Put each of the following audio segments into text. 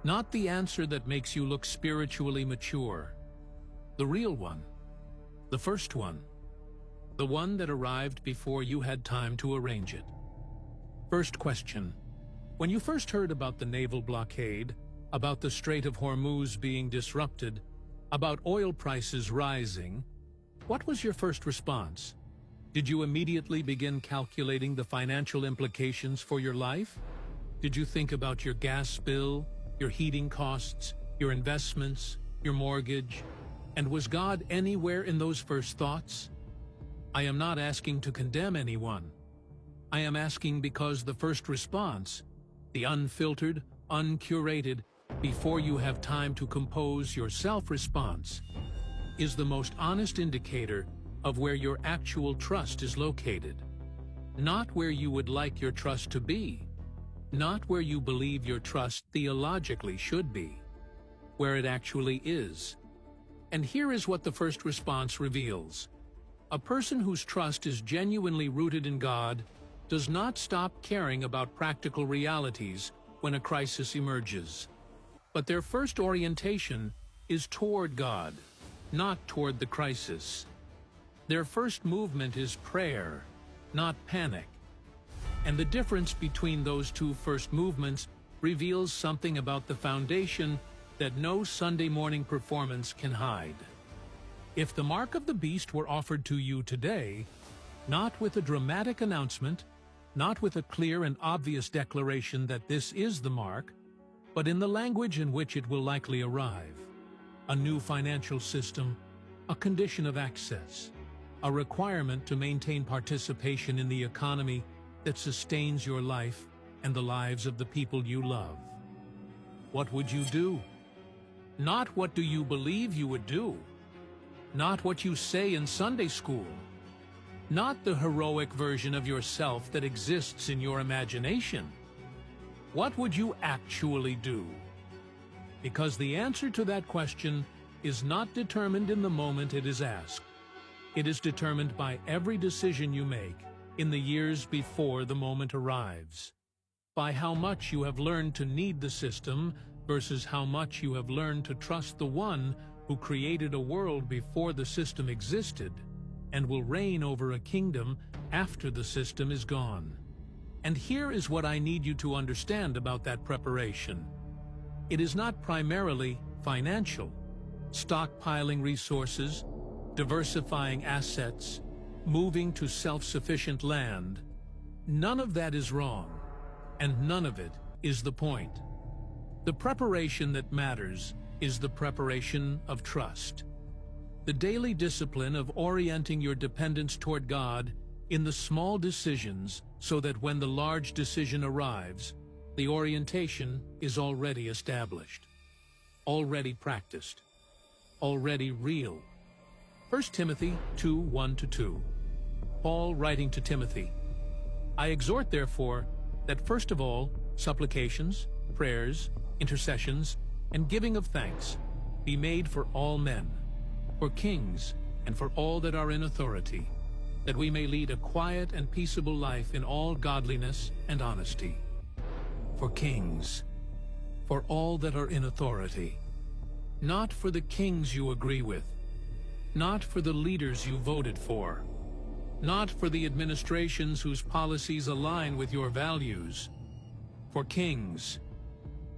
Not the answer that makes you look spiritually mature. The real one. The first one. The one that arrived before you had time to arrange it. First question. When you first heard about the naval blockade, about the Strait of Hormuz being disrupted, about oil prices rising, what was your first response? Did you immediately begin calculating the financial implications for your life? Did you think about your gas bill, your heating costs, your investments, your mortgage? And was God anywhere in those first thoughts? I am not asking to condemn anyone. I am asking because the first response, the unfiltered, uncurated, before you have time to compose your self-response, is the most honest indicator of where your actual trust is located. Not where you would like your trust to be, not where you believe your trust theologically should be, where it actually is. And here is what the first response reveals. A person whose trust is genuinely rooted in God does not stop caring about practical realities when a crisis emerges. But their first orientation is toward God, not toward the crisis. Their first movement is prayer, not panic. And the difference between those two first movements reveals something about the foundation that no Sunday morning performance can hide. If the mark of the beast were offered to you today, not with a dramatic announcement, not with a clear and obvious declaration that this is the mark, but in the language in which it will likely arrive, a new financial system, a condition of access, a requirement to maintain participation in the economy that sustains your life and the lives of the people you love. What would you do? Not what do you believe you would do, not what you say in Sunday school, not the heroic version of yourself that exists in your imagination. What would you actually do? Because the answer to that question is not determined in the moment it is asked. It is determined by every decision you make in the years before the moment arrives, by how much you have learned to need the system versus how much you have learned to trust the one who created a world before the system existed and will reign over a kingdom after the system is gone. And here is what I need you to understand about that preparation. It is not primarily financial, stockpiling resources, diversifying assets, moving to self-sufficient land. None of that is wrong, and none of it is the point. The preparation that matters is the preparation of trust. The daily discipline of orienting your dependence toward God in the small decisions so that when the large decision arrives, the orientation is already established, already practiced, already real. 1 Timothy 2:1-2. Paul writing to Timothy, I exhort therefore that first of all supplications, prayers, intercessions, and giving of thanks be made for all men, for kings, and for all that are in authority, that we may lead a quiet and peaceable life in all godliness and honesty. For kings, for all that are in authority, not for the kings you agree with, not for the leaders you voted for, not for the administrations whose policies align with your values, for kings,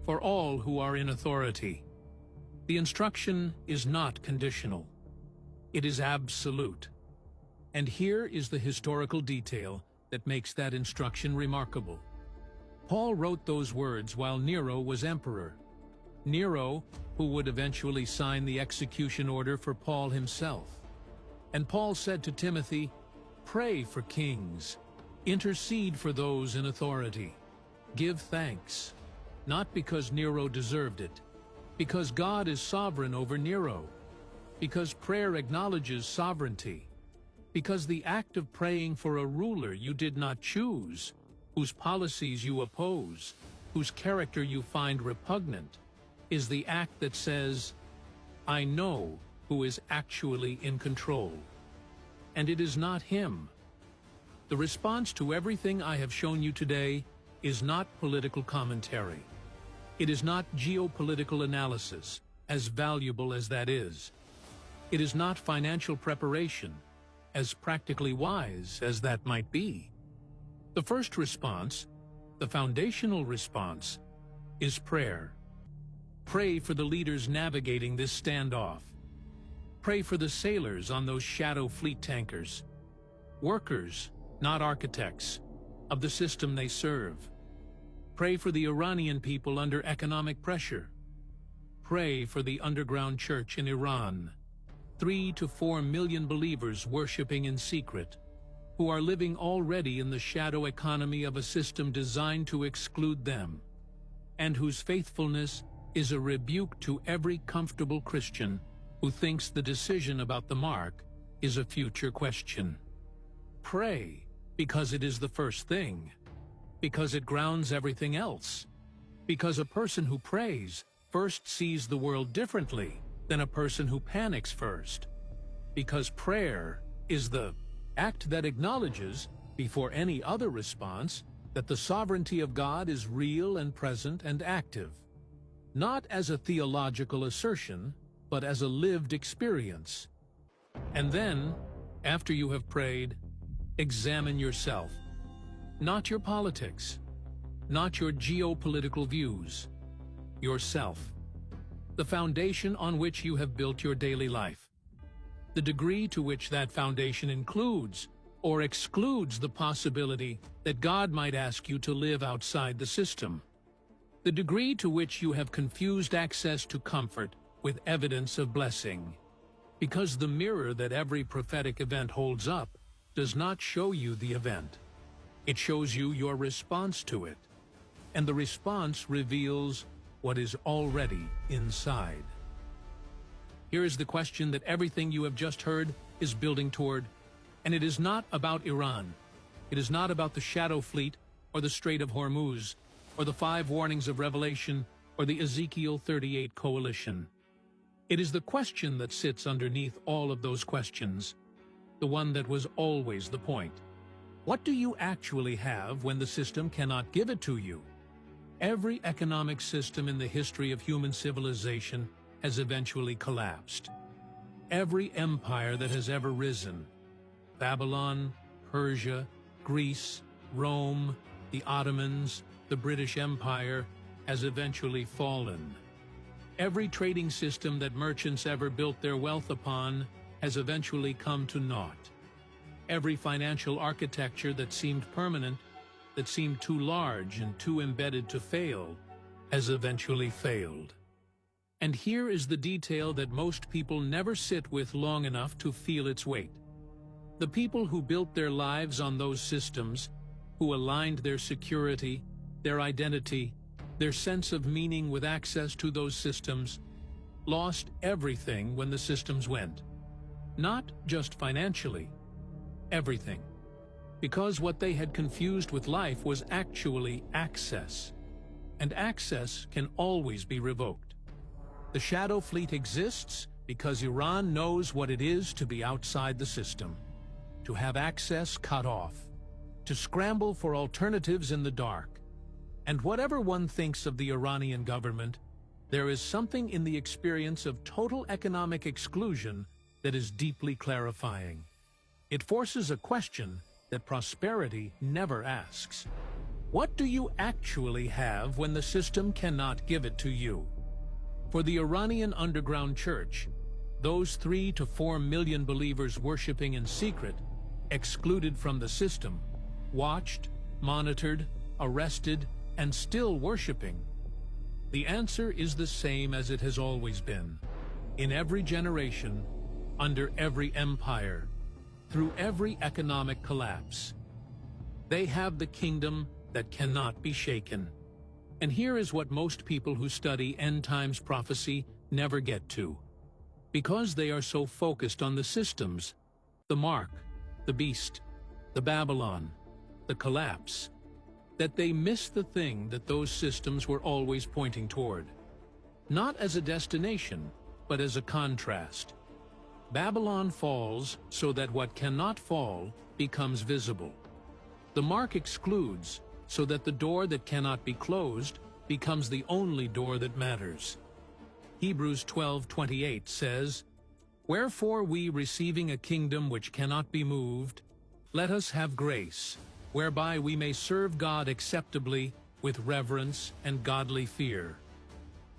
for all who are in authority. The instruction is not conditional. It is absolute. And here is the historical detail that makes that instruction remarkable. Paul wrote those words while Nero was emperor. Nero, who would eventually sign the execution order for Paul himself. And Paul said to Timothy, pray for kings, intercede for those in authority, give thanks, not because Nero deserved it, because God is sovereign over Nero, because prayer acknowledges sovereignty, because the act of praying for a ruler you did not choose, whose policies you oppose, whose character you find repugnant, is the act that says, I know who is actually in control. And it is not him. The response to everything I have shown you today is not political commentary. It is not geopolitical analysis, as valuable as that is. It is not financial preparation, as practically wise as that might be. The first response, the foundational response, is prayer. Pray for the leaders navigating this standoff. Pray for the sailors on those shadow fleet tankers. Workers, not architects, of the system they serve. Pray for the Iranian people under economic pressure. Pray for the underground church in Iran, 3 to 4 million believers worshiping in secret, who are living already in the shadow economy of a system designed to exclude them, and whose faithfulness is a rebuke to every comfortable Christian who thinks the decision about the mark is a future question. Pray because it is the first thing, because it grounds everything else, because a person who prays first sees the world differently than a person who panics first, because prayer is the act that acknowledges, before any other response, that the sovereignty of God is real and present and active, not as a theological assertion, but as a lived experience. And then, after you have prayed, examine yourself. Not your politics, not your geopolitical views, yourself. The foundation on which you have built your daily life. The degree to which that foundation includes or excludes the possibility that God might ask you to live outside the system. The degree to which you have confused access to comfort with evidence of blessing. Because the mirror that every prophetic event holds up does not show you the event. It shows you your response to it. And the response reveals what is already inside. Here is the question that everything you have just heard is building toward, and it is not about Iran. It is not about the Shadow Fleet, or the Strait of Hormuz, or the 5 warnings of Revelation, or the Ezekiel 38 coalition. It is the question that sits underneath all of those questions, the one that was always the point. What do you actually have when the system cannot give it to you? Every economic system in the history of human civilization has eventually collapsed. Every empire that has ever risen, Babylon, Persia, Greece, Rome, the Ottomans, the British Empire, has eventually fallen. Every trading system that merchants ever built their wealth upon has eventually come to naught. Every financial architecture that seemed permanent, that seemed too large and too embedded to fail, has eventually failed. And here is the detail that most people never sit with long enough to feel its weight. The people who built their lives on those systems, who aligned their security, their identity, their sense of meaning with access to those systems, lost everything when the systems went. Not just financially, everything. Because what they had confused with life was actually access. And access can always be revoked. The Shadow Fleet exists because Iran knows what it is to be outside the system, to have access cut off, to scramble for alternatives in the dark. And whatever one thinks of the Iranian government, there is something in the experience of total economic exclusion that is deeply clarifying. It forces a question that prosperity never asks. What do you actually have when the system cannot give it to you? For the Iranian underground church, those 3 to 4 million believers worshiping in secret, excluded from the system, watched, monitored, arrested, and still worshiping, the answer is the same as it has always been. In every generation, under every empire, through every economic collapse, they have the kingdom that cannot be shaken. And here is what most people who study end times prophecy never get to. Because they are so focused on the systems, the mark, the beast, the Babylon, the collapse, that they miss the thing that those systems were always pointing toward. Not as a destination, but as a contrast. Babylon falls so that what cannot fall becomes visible. The mark excludes so that the door that cannot be closed becomes the only door that matters. Hebrews 12:28 says, "Wherefore we, receiving a kingdom which cannot be moved, let us have grace, whereby we may serve God acceptably with reverence and godly fear."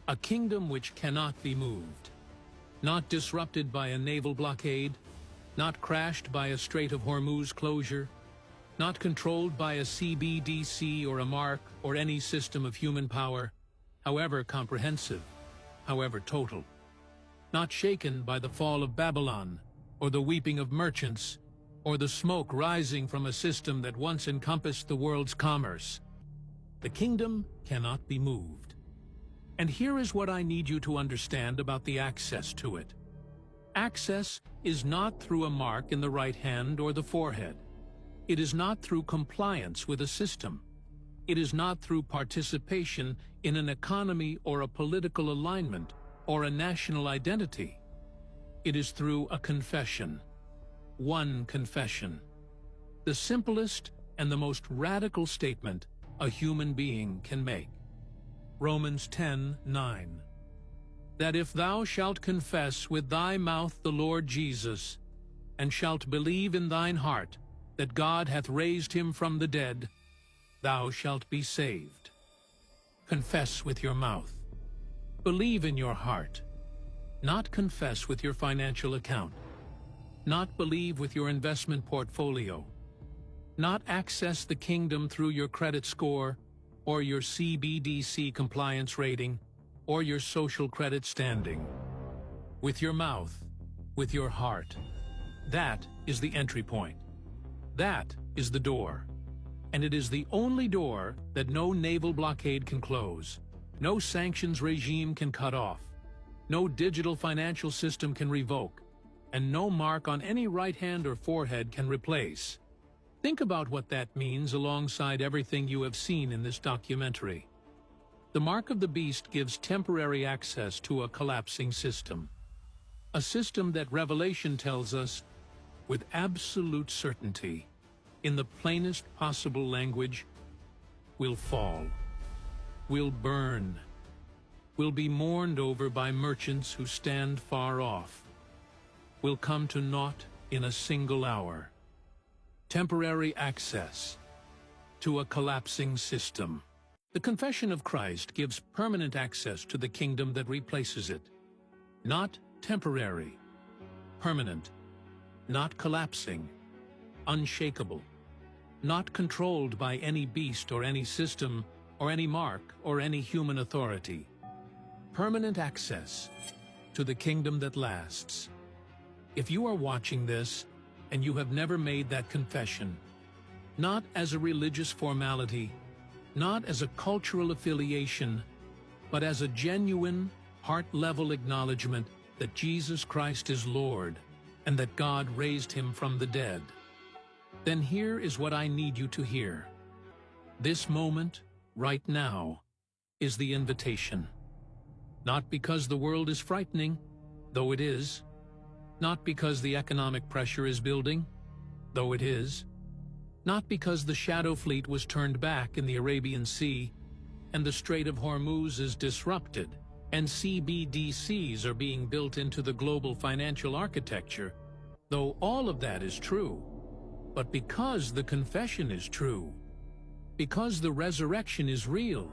A kingdom which cannot be moved, not disrupted by a naval blockade, not crashed by a Strait of Hormuz closure, not controlled by a CBDC or a mark or any system of human power, however comprehensive, however total, not shaken by the fall of Babylon or the weeping of merchants or the smoke rising from a system that once encompassed the world's commerce. The kingdom cannot be moved. And here is what I need you to understand about the access to it. Access is not through a mark in the right hand or the forehead. It is not through compliance with a system. It is not through participation in an economy or a political alignment or a national identity. It is through a confession. One confession. The simplest and the most radical statement a human being can make. Romans 10:9. That if thou shalt confess with thy mouth the Lord Jesus, and shalt believe in thine heart that God hath raised him from the dead, thou shalt be saved. Confess with your mouth. Believe in your heart. Not confess with your financial account. Not believe with your investment portfolio. Not access the kingdom through your credit score, or your CBDC compliance rating, or your social credit standing. With your mouth, with your heart. That is the entry point. That is the door. And it is the only door that no naval blockade can close, no sanctions regime can cut off, no digital financial system can revoke, and no mark on any right hand or forehead can replace. Think about what that means alongside everything you have seen in this documentary. The mark of the beast gives temporary access to a collapsing system. A system that Revelation tells us, with absolute certainty, in the plainest possible language, will fall, will burn, will be mourned over by merchants who stand far off, will come to naught in a single hour. Temporary access to a collapsing system. The confession of Christ gives permanent access to the kingdom that replaces it. Not temporary, permanent, not collapsing, unshakable, not controlled by any beast or any system or any mark or any human authority. Permanent access to the kingdom that lasts. If you are watching this and you have never made that confession, not as a religious formality, not as a cultural affiliation, but as a genuine, heart-level acknowledgement that Jesus Christ is Lord and that God raised him from the dead, then here is what I need you to hear. This moment, right now, is the invitation. Not because the world is frightening, though it is. Not because the economic pressure is building, though it is. Not because the shadow fleet was turned back in the Arabian Sea and the Strait of Hormuz is disrupted and CBDCs are being built into the global financial architecture, though all of that is true. But because the confession is true, because the resurrection is real,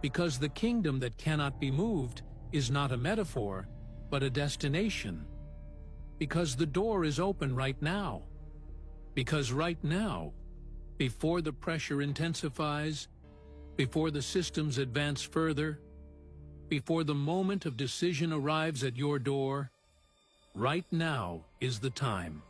because the kingdom that cannot be moved is not a metaphor, but a destination, because the door is open right now, because right now, before the pressure intensifies, before the systems advance further, before the moment of decision arrives at your door, right now is the time.